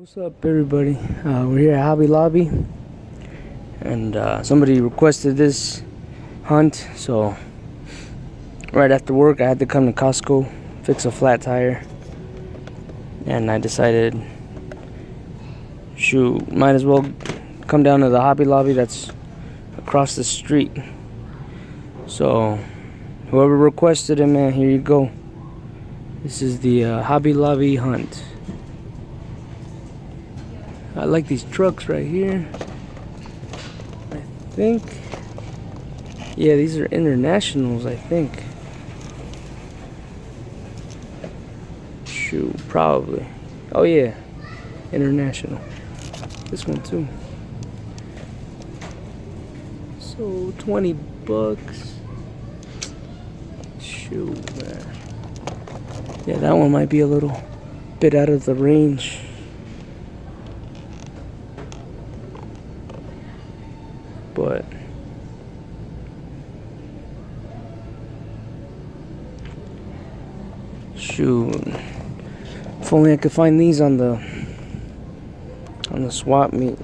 What's up, everybody? We're here at Hobby Lobby, and somebody requested this hunt, so right after work I had to come to Costco, fix a flat tire, and I decided, shoot, might as well come down to the Hobby Lobby that's across the street. So whoever requested it, man, here you go. This is the Hobby Lobby hunt. I like these trucks right here. I think, yeah, these are internationals, I think. Shoot, probably. Oh yeah, international. This one too. So $20. Shoot, man. Yeah, that one might be a little bit out of the range. But shoot, if only I could find these on the swap meet.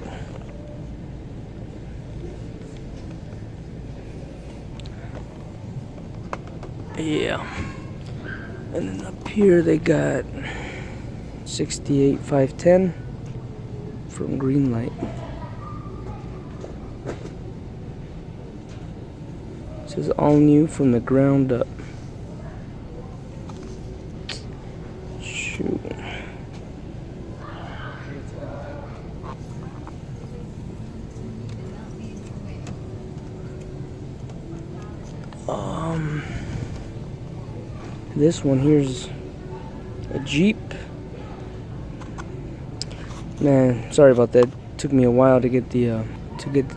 Yeah. And then up here they got 68 510 from Greenlight. This is all new from the ground up. Shoot. This one here's a Jeep. Man, sorry about that. Took me a while to get the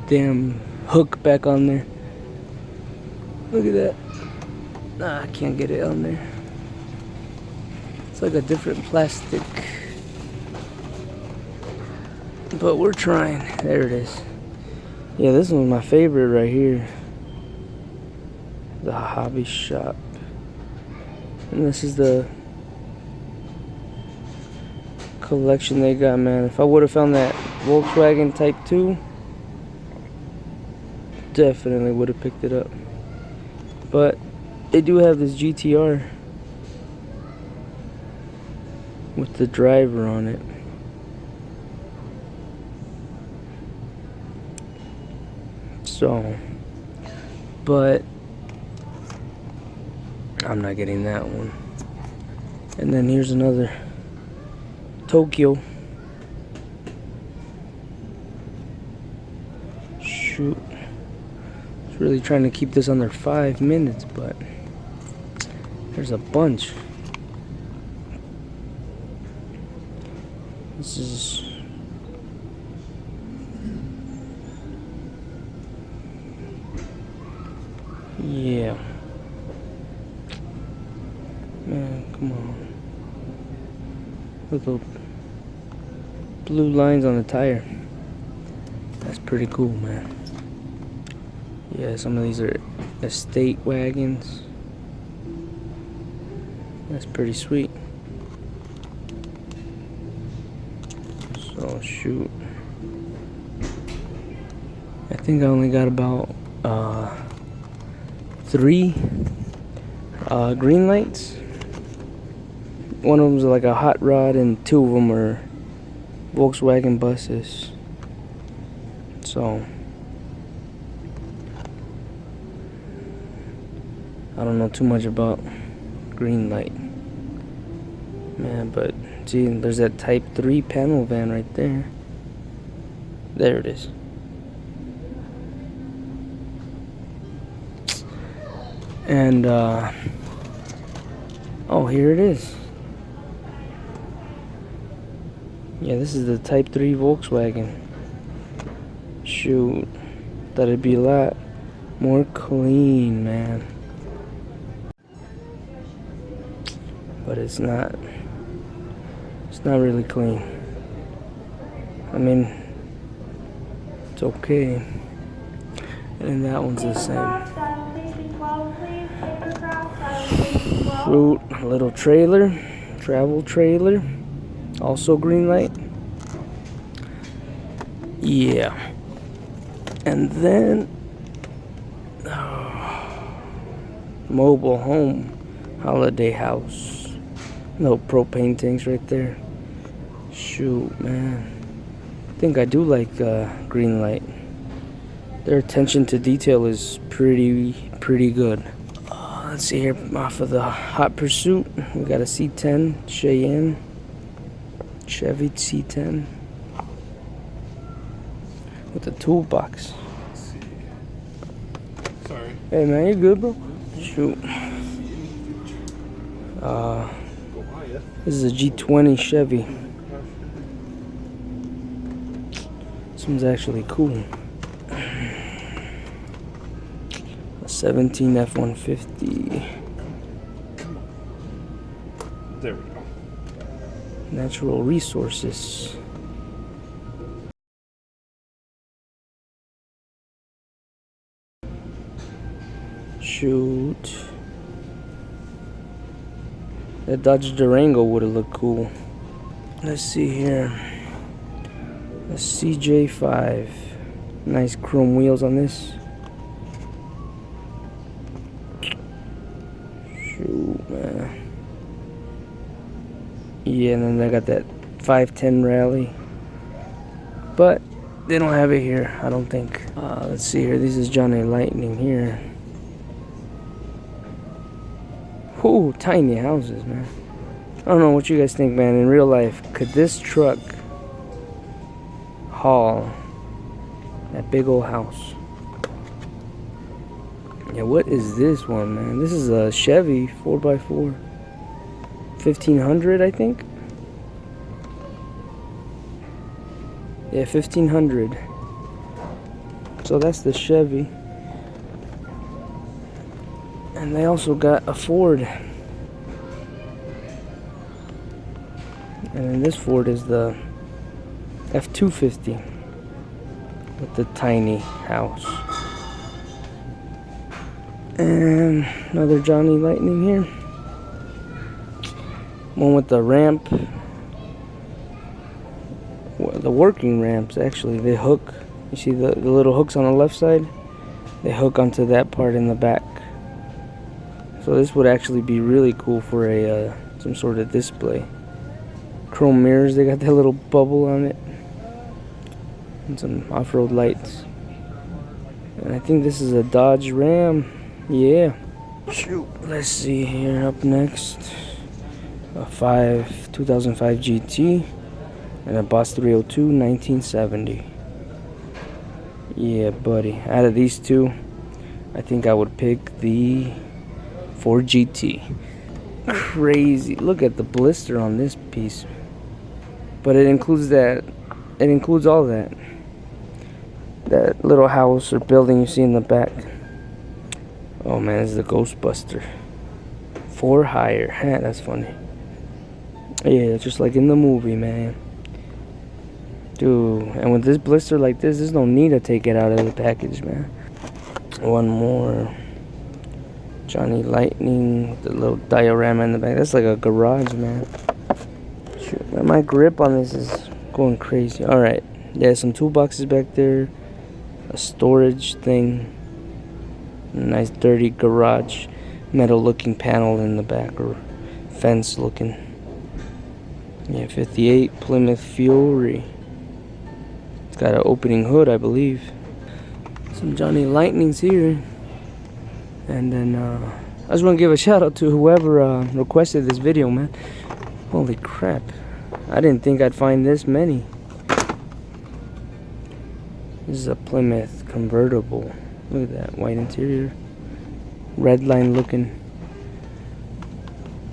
damn hook back on there. Look at that. Nah, I can't get it on there. It's like a different plastic. But we're trying. There it is. Yeah, this one's my favorite right here. The Hobby Shop. And this is the collection they got, man. If I would have found that Volkswagen Type 2, definitely would have picked it up. But they do have this GTR with the driver on it. So, but I'm not getting that one. And then here's another Tokyo. Shoot. Really trying to keep this under 5 minutes, but there's a bunch. This is yeah, man, come on. Little blue lines on the tire. That's pretty cool, man. Yeah, some of these are estate wagons. That's pretty sweet. So shoot, I think I only got about 3 green lights. One of them's like a hot rod, and 2 of them are Volkswagen buses. So I don't know too much about Greenlight, man, but see, there's that Type 3 panel van right there. There it is. And oh, here it is. Yeah, this is the Type 3 Volkswagen. Shoot, thought it'd be a lot more clean, man. But it's not really clean. I mean, it's okay. And that one's the same. Shoot, a little trailer, travel trailer, also Greenlight. Yeah. And then mobile home, holiday house. No propane tanks right there. Shoot, man. I think I do like Greenlight. Their attention to detail is pretty good. Let's see here, off of the Hot Pursuit, we got a C10 Cheyenne, Chevy C10 with a toolbox. Let's see. Sorry. Hey man, you good, bro? Shoot. This is a G20 Chevy. This one's actually cool. A 17 F-150. There we go. Natural resources. Shoot. That Dodge Durango would have looked cool. Let's see here. A CJ5. Nice chrome wheels on this. Shoot, man. Yeah, and then I got that 510 Rally. But they don't have it here, I don't think. Let's see here. This is Johnny Lightning here. Ooh, tiny houses, man. I don't know what you guys think, man. In real life, could this truck haul that big old house? Yeah, what is this one, man? This is a Chevy 4x4. 1500, I think. Yeah, 1500. So that's the Chevy. And they also got a Ford. And then this Ford is the F-250 with the tiny house. And another Johnny Lightning here. One with the ramp. The working ramps, actually, they hook. You see the little hooks on the left side? They hook onto that part in the back. So this would actually be really cool for a some sort of display. Chrome mirrors, they got that little bubble on it. And some off-road lights. And I think this is a Dodge Ram. Yeah. Shoot. Let's see here, up next. A 2005 GT. And a Boss 302 1970. Yeah, buddy. Out of these two, I think I would pick the Ford GT. Crazy. Look at the blister on this piece. But it includes that. It includes all that. That little house or building you see in the back. Oh man, this is the Ghostbuster. For hire. That's funny. Yeah, just like in the movie, man. Dude, and with this blister like this, there's no need to take it out of the package, man. One more. Johnny Lightning with the little diorama in the back. That's like a garage, man. Shoot, man, my grip on this is going crazy. Alright. Yeah, some toolboxes back there. A storage thing. A nice dirty garage. Metal looking panel in the back. Or fence looking. Yeah, 58 Plymouth Fury. It's got an opening hood, I believe. Some Johnny Lightnings here. And then I just want to give a shout out to whoever requested this video, man. Holy crap. I didn't think I'd find this many. This is a Plymouth convertible. Look at that white interior. Red line looking.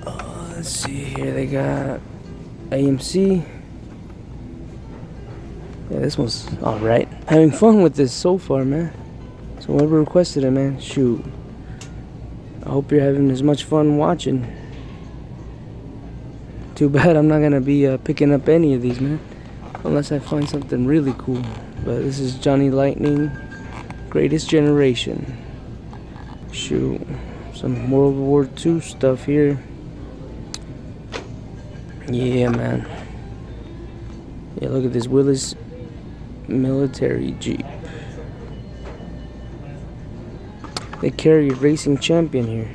Let's see here. They got AMC. Yeah, this one's alright. Having fun with this so far, man. So whoever requested it, man, shoot. I hope you're having as much fun watching. Too bad I'm not gonna be picking up any of these, man. Unless I find something really cool. But this is Johnny Lightning, Greatest Generation. Shoot. Some World War II stuff here. Yeah, man. Yeah, look at this Willis military Jeep. They carry a racing champion here.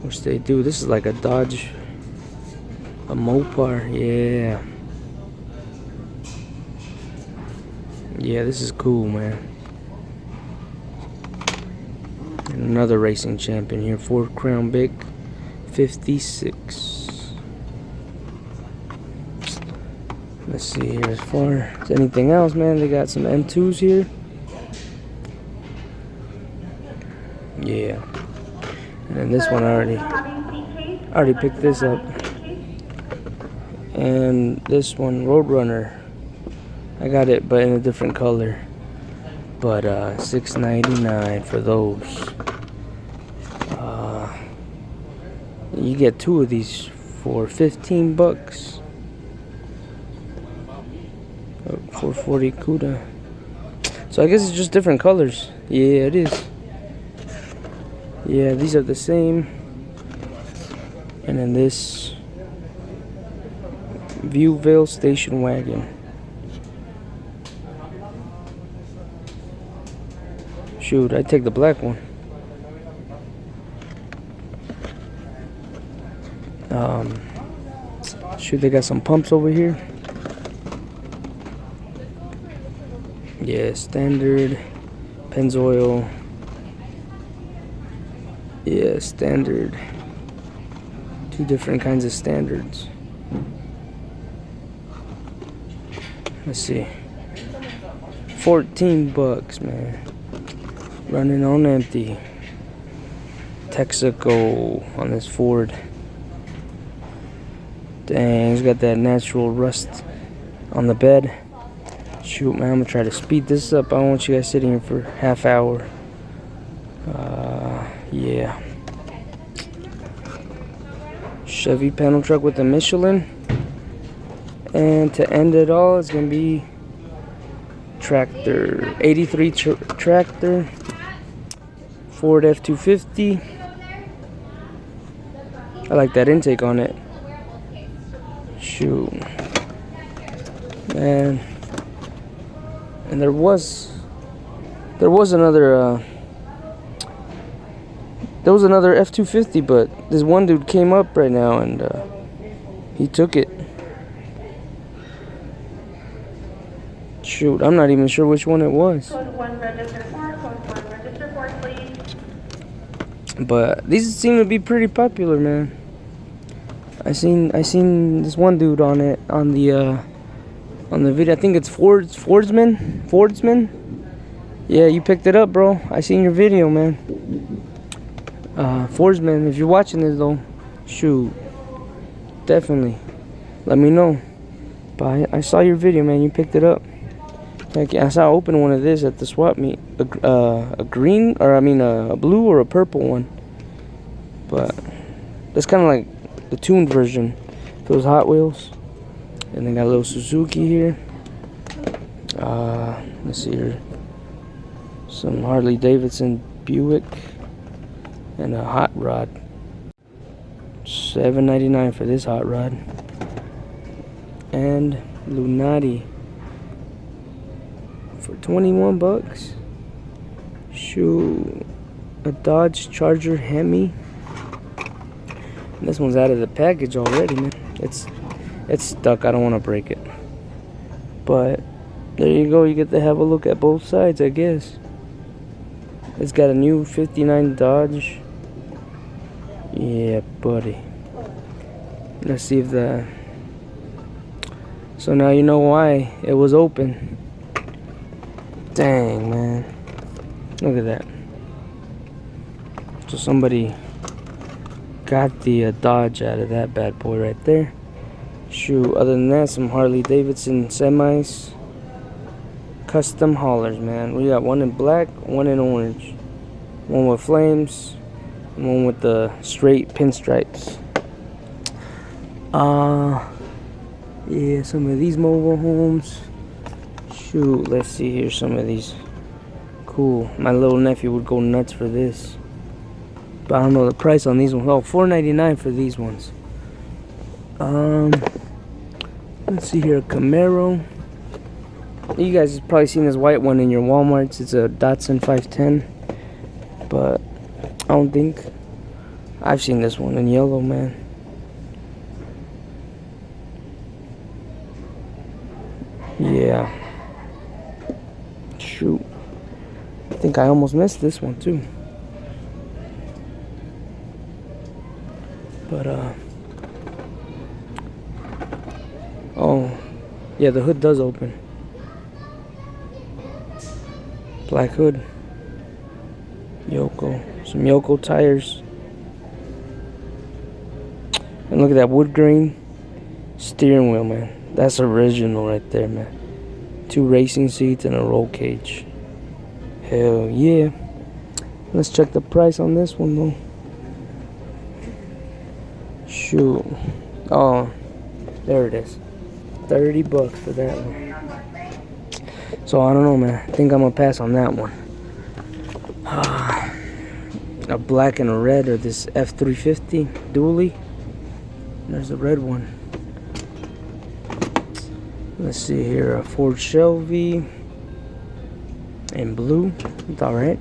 Which they do. This is like a Dodge. A Mopar. Yeah. Yeah, this is cool, man. And another racing champion here. Ford Crown Vic 56. Let's see here as far as anything else, man. They got some M2s here. Yeah. And then this one I already picked this up. And this one, Roadrunner. I got it, but in a different color. But $6.99 for those. You get 2 of these for 15 bucks. 440 CUDA. So I guess it's just different colors. Yeah, it is. Yeah, these are the same. And then this Viewville station wagon. Shoot, I'd take the black one. Shoot, they got some pumps over here. Yeah, standard, Pennzoil. Yeah, standard. 2 different kinds of standards. Let's see. 14 bucks, man. Running on empty. Texaco on this Ford. Dang, it's got that natural rust on the bed. Shoot, man, I'm gonna try to speed this up. I don't want you guys sitting here for half hour. Yeah. Chevy panel truck with a Michelin. And to end it all, it's gonna be tractor. 83 tractor. Ford F-250. I like that intake on it. Shoot. Man. And there was another F-250, but this one dude came up right now and he took it. Shoot, I'm not even sure which one it was. Code 1 register for, please. But these seem to be pretty popular, man. I seen this one dude on it on the video. I think it's Fordsman. Yeah, you picked it up, bro. I seen your video, man. Fordsman, if you're watching this though, shoot, definitely let me know. But I saw your video, man. You picked it up. Heck yeah, I saw open one of this at the swap meet. A green, or I mean a blue or a purple one. But that's kind of like the tuned version. Those Hot Wheels. And they got a little Suzuki here. Let's see here. Some Harley Davidson Buick. And a hot rod. $7.99 for this hot rod. And Lunati for 21 bucks. Shoot. A Dodge Charger Hemi. And this one's out of the package already, man. It's stuck. I don't want to break it. But there you go. You get to have a look at both sides, I guess. It's got a new 59 Dodge. Yeah, buddy. Let's see if the... So now you know why it was open. Dang, man. Look at that. So somebody got the Dodge out of that bad boy right there. Shoot, other than that, some Harley Davidson semis. Custom haulers, man. We got one in black, one in orange. One with flames, and one with the straight pinstripes. Yeah, some of these mobile homes. Shoot, let's see here, some of these. Cool. My little nephew would go nuts for this. But I don't know the price on these ones. Oh, $4.99 for these ones. Let's see here, a Camaro. You guys have probably seen this white one in your Walmarts. It's a Datsun 510. But I don't think I've seen this one in yellow, man. Yeah. Shoot. I think I almost missed this one too. But oh, yeah, the hood does open. Black hood. Yoko. Some Yoko tires. And look at that wood grain steering wheel, man. That's original right there, man. 2 racing seats and a roll cage. Hell yeah. Let's check the price on this one though. Shoot. Oh, there it is. $30 for that one. So I don't know, man. I think I'm gonna pass on that one. A black and a red, or this F350 dually. There's the red one. Let's see here, a Ford Shelby in blue. It's alright.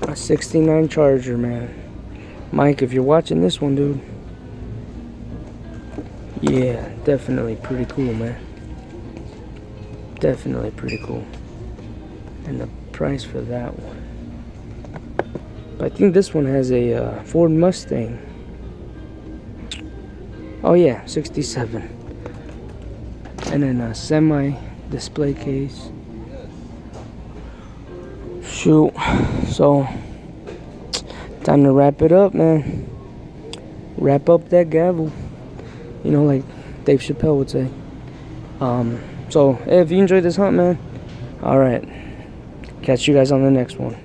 A 69 Charger, man. Mike, if you're watching this one, dude. Yeah, definitely pretty cool, man. Definitely pretty cool. And the price for that one. But I think this one has a Ford Mustang. Oh yeah, 67. And then a semi display case. Shoot. So, time to wrap it up, man. Wrap up that gavel. You know, like Dave Chappelle would say. So, hey, if you enjoyed this hunt, man, alright. Catch you guys on the next one.